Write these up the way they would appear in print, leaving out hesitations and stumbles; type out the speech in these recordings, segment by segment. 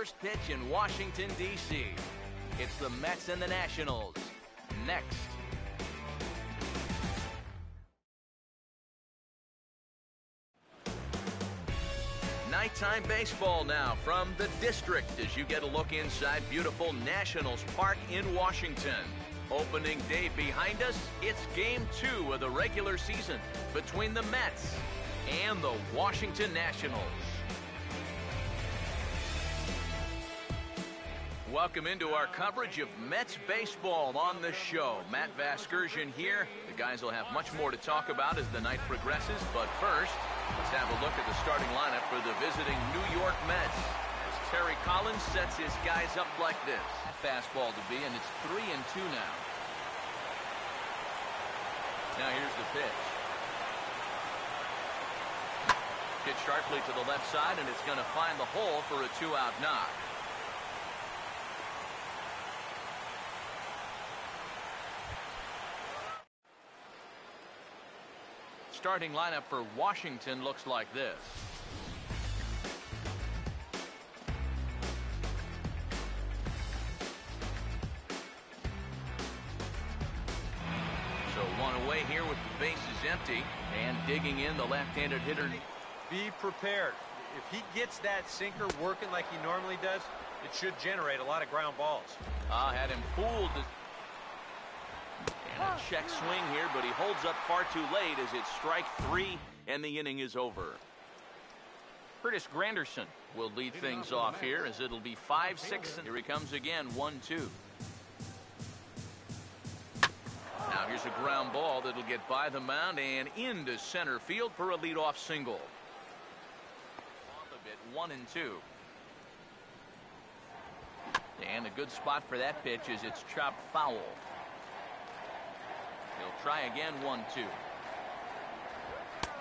first pitch in Washington, D.C. It's the Mets and the Nationals. Next. Nighttime baseball now from the district as you get a look inside beautiful Nationals Park in Washington. Opening day behind us, it's game 2 of the regular season between the Mets and the Washington Nationals. Welcome into our coverage of Mets baseball on the show. Matt Vasgersian here. The guys will have much more to talk about as the night progresses, but first, let's have a look at the starting lineup for the visiting New York Mets. As Terry Collins sets his guys up like this. Fastball to be, and it's 3-2 now. Now here's the pitch. Pitch sharply to the left side, and it's going to find the hole for a 2-out knock. Starting lineup for Washington looks like this. So one away here with the bases empty, and digging in the left-handed hitter. Be prepared. If he gets that sinker working like he normally does, it should generate a lot of ground balls. Had him fooled. And a check swing here, but he holds up far too late as it's strike 3 and the inning is over. Curtis Granderson will lead things off here as it'll be 5-6, and here he comes again, 1-2. Now here's a ground ball that'll get by the mound and into center field for a leadoff single. Off of it, 1-2. And a good spot for that pitch is it's chopped foul. He'll try again, 1-2.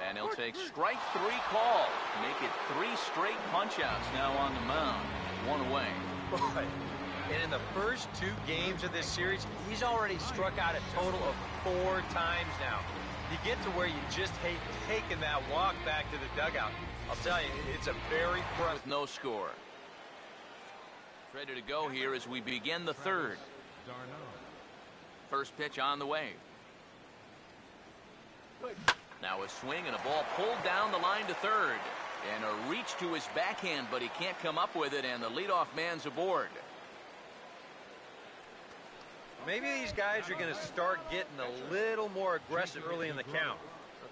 And he'll take strike 3 call. Make it 3 straight punch-outs now on the mound. 1 away. Boy. And in the first 2 games of this series, he's already struck out a total of 4 times now. You get to where you just hate taking that walk back to the dugout. I'll tell you, it's a very with no score. Ready to go here as we begin the third. First pitch on the way. Now a swing and a ball pulled down the line to third. And a reach to his backhand, but he can't come up with it, and the leadoff man's aboard. Maybe these guys are going to start getting a little more aggressive early in the count.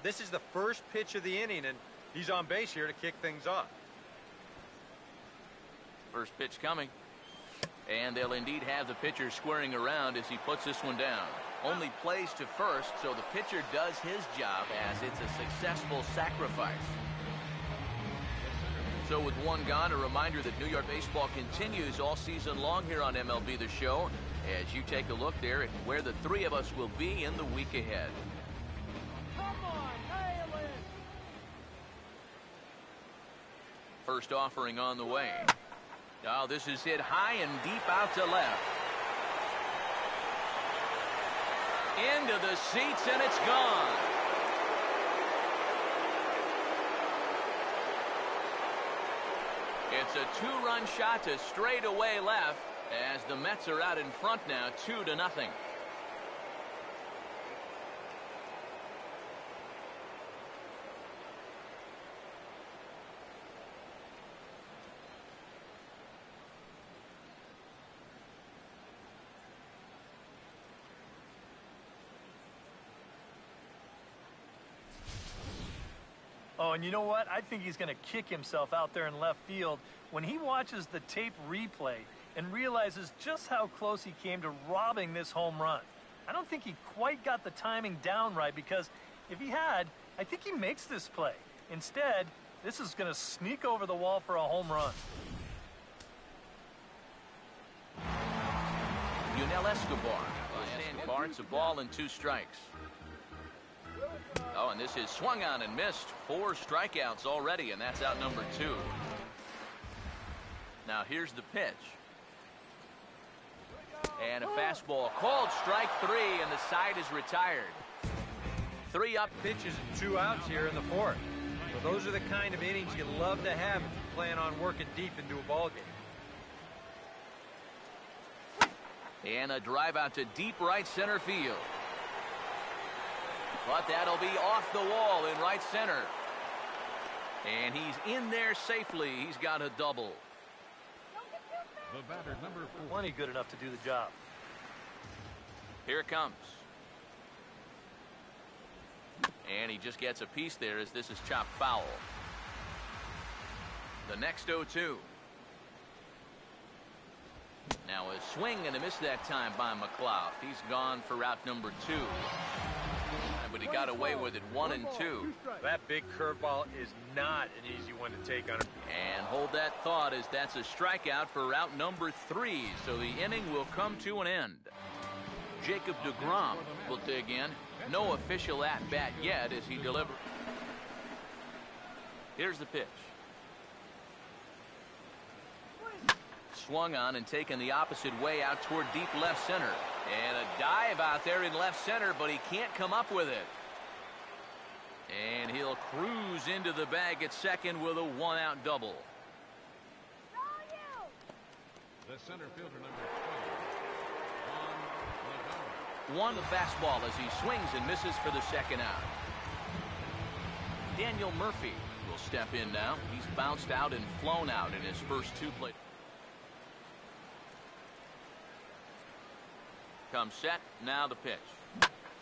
This is the first pitch of the inning, and he's on base here to kick things off. First pitch coming. And they'll indeed have the pitcher squaring around as he puts this one down. Only plays to first, so the pitcher does his job as it's a successful sacrifice. So with one gone, a reminder that New York baseball continues all season long here on MLB The Show as you take a look there at where the 3 of us will be in the week ahead. Come on, nail it! First offering on the way. Oh, this is hit high and deep out to left. Into the seats, and it's gone. It's a 2-run shot to straightaway left as the Mets are out in front now, 2-0. Oh, and you know what? I think he's going to kick himself out there in left field when he watches the tape replay and realizes just how close he came to robbing this home run. I don't think he quite got the timing down right, because if he had, I think he makes this play. Instead, this is going to sneak over the wall for a home run. Yunel Escobar. It's a ball and 2 strikes. Oh, and this is swung on and missed. 4 strikeouts already, and that's out number 2. Now here's the pitch. And a fastball called strike 3, and the side is retired. 3 up. Pitches and 2 outs here in the 4th. So those are the kind of innings you love to have if you plan on working deep into a ball game. And a drive out to deep right center field. But that'll be off the wall in right center. And he's in there safely. He's got a double. The batter, number 4. Plenty good enough to do the job. Here it comes. And he just gets a piece there as this is chopped foul. The next 0-2. Now a swing and a miss that time by McLeod. He's gone for out number 2. But he got away with it 1-2. That big curveball is not an easy one to take on him. And hold that thought as that's a strikeout for route number 3. So the inning will come to an end. Jacob deGrom will dig in. No official at-bat yet as he delivers. Here's the pitch. Swung on and taken the opposite way out toward deep left center. And a dive out there in left center, but he can't come up with it. And he'll cruise into the bag at second with a 1-out double. The center fielder, number 12. One fastball as he swings and misses for the second out. Daniel Murphy will step in now. He's bounced out and flown out in his first 2 plays. Comes set, now the pitch.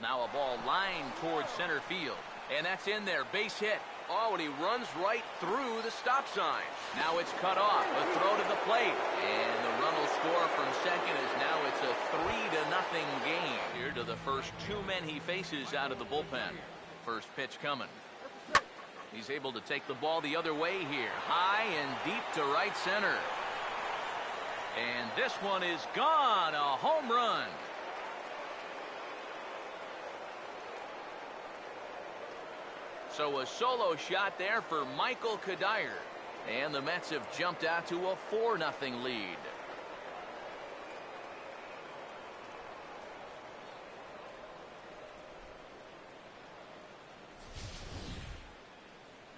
Now a ball lined towards center field. And that's in there, base hit. Oh, and he runs right through the stop sign. Now it's cut off, a throw to the plate. And the run will score from second as now it's a 3-0 game. Here to the first 2 men he faces out of the bullpen. First pitch coming. He's able to take the ball the other way here. High and deep to right center. And this one is gone, a home run. So a solo shot there for Michael Kadire. And the Mets have jumped out to a 4-0 lead.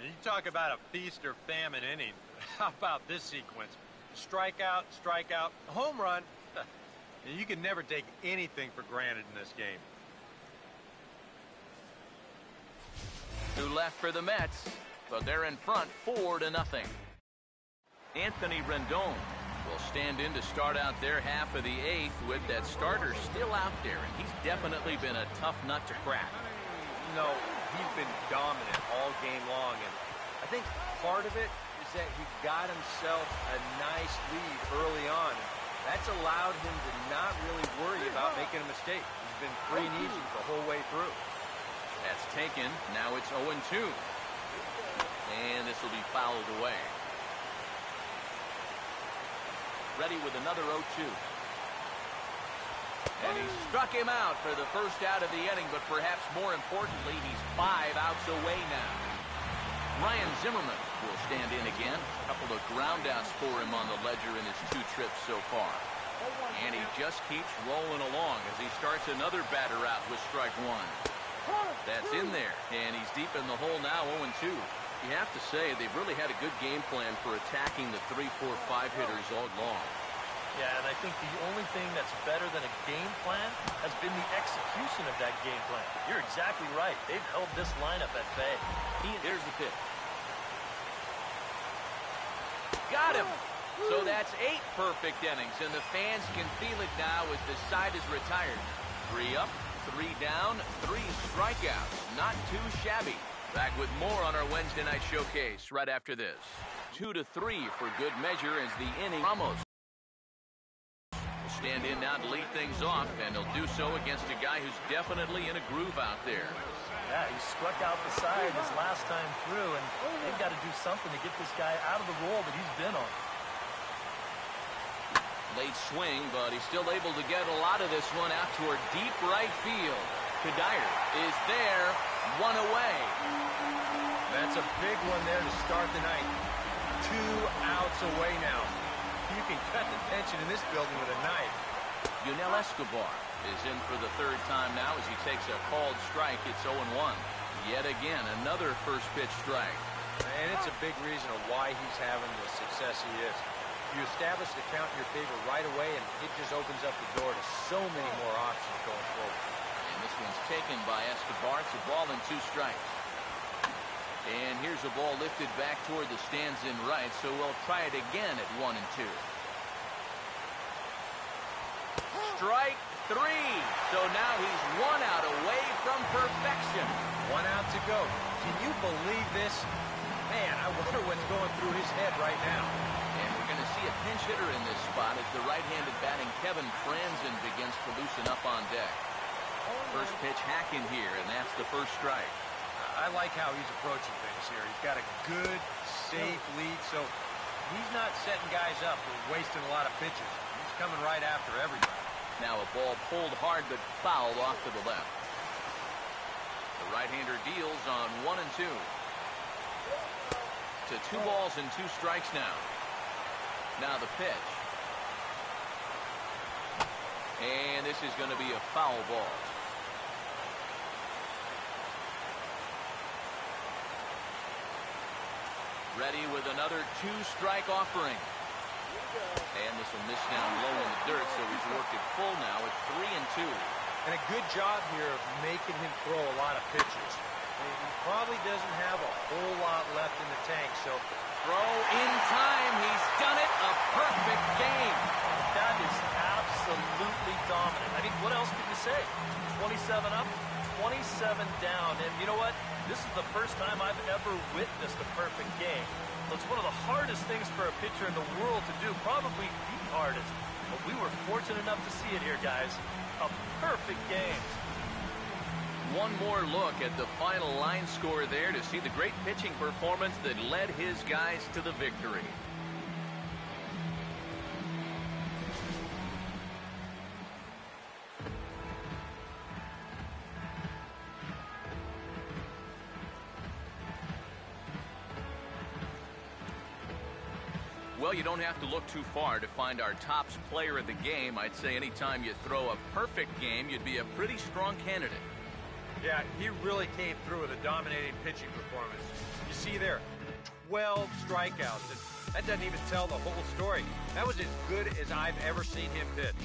You talk about a feast or famine inning. How about this sequence? Strikeout, strikeout, home run. You can never take anything for granted in this game. 2 left for the Mets, but they're in front 4-0. Anthony Rendon will stand in to start out their half of the 8th with that starter still out there, and he's definitely been a tough nut to crack. No, he's been dominant all game long, and I think part of it is that he got himself a nice lead early on. That's allowed him to not really worry about making a mistake. He's been free and easy the whole way through. That's taken. Now it's 0-2. And this will be fouled away. Ready with another 0-2. And he struck him out for the first out of the inning, but perhaps more importantly, he's 5 outs away now. Ryan Zimmerman will stand in again. A couple of groundouts for him on the ledger in his 2 trips so far. And he just keeps rolling along as he starts another batter out with strike 1. That's in there, and he's deep in the hole now, 0-2. You have to say they've really had a good game plan for attacking the 3, 4, 5 hitters all long. Yeah, and I think the only thing that's better than a game plan has been the execution of that game plan. You're exactly right. They've held this lineup at bay. Here's the pitch. Got him! So that's 8 perfect innings, and the fans can feel it now as the side is retired. 3 up, 3 down, 3 strikeouts. Not too shabby. Back with more on our Wednesday night showcase right after this. 2-3 for good measure as the inning almost. Will stand in now to lead things off, and he'll do so against a guy who's definitely in a groove out there. Yeah, he struck out the side his last time through, and they've got to do something to get this guy out of the role that he's been on. Late swing, but he's still able to get a lot of this one out toward deep right field. Kadire is there, 1 away. That's a big one there to start the night. 2 outs away now. You can cut the tension in this building with a knife. Yunel Escobar is in for the 3rd time now as he takes a called strike. It's 0-1. Yet again, another first pitch strike. And it's a big reason of why he's having the success he is. You establish the count in your favor right away, and it just opens up the door to so many more options going forward. And this one's taken by Escobar. It's a ball and 2 strikes. And here's a ball lifted back toward the stands in right, so we'll try it again at 1 and 2. Strike 3. So now he's 1 out away from perfection. 1 out to go. Can you believe this? Man, I wonder what's going through his head right now. And we're going to see a pinch hitter in this spot as the right-handed batting Kevin Franzen begins to loosen up on deck. First pitch hacking here, and that's the first strike. I like how he's approaching things here. He's got a good, safe lead, so he's not setting guys up or wasting a lot of pitches. He's coming right after everybody. Now a ball pulled hard but fouled off to the left. The right-hander deals on 1 and 2. To 2 balls and 2 strikes now. Now the pitch. And this is going to be a foul ball. Ready with another 2-strike offering. And this will miss down low in the dirt, so he's worked it full now at 3 and 2. And a good job here of making him throw a lot of pitches. He probably doesn't have a whole lot left in the tank, so throw in time. He's done it. A perfect game. That is absolutely dominant. I mean, what else could you say? 27 up, 27 down. And you know what? This is the first time I've ever witnessed a perfect game. It's one of the hardest things for a pitcher in the world to do, probably the hardest. But we were fortunate enough to see it here, guys. A perfect game. One more look at the final line score there to see the great pitching performance that led his guys to the victory. Well, you don't have to look too far to find our tops player of the game. I'd say anytime you throw a perfect game, you'd be a pretty strong candidate. yeah, he really came through with a dominating pitching performance. You see there, 12 strikeouts. And that doesn't even tell the whole story. That was as good as I've ever seen him pitch.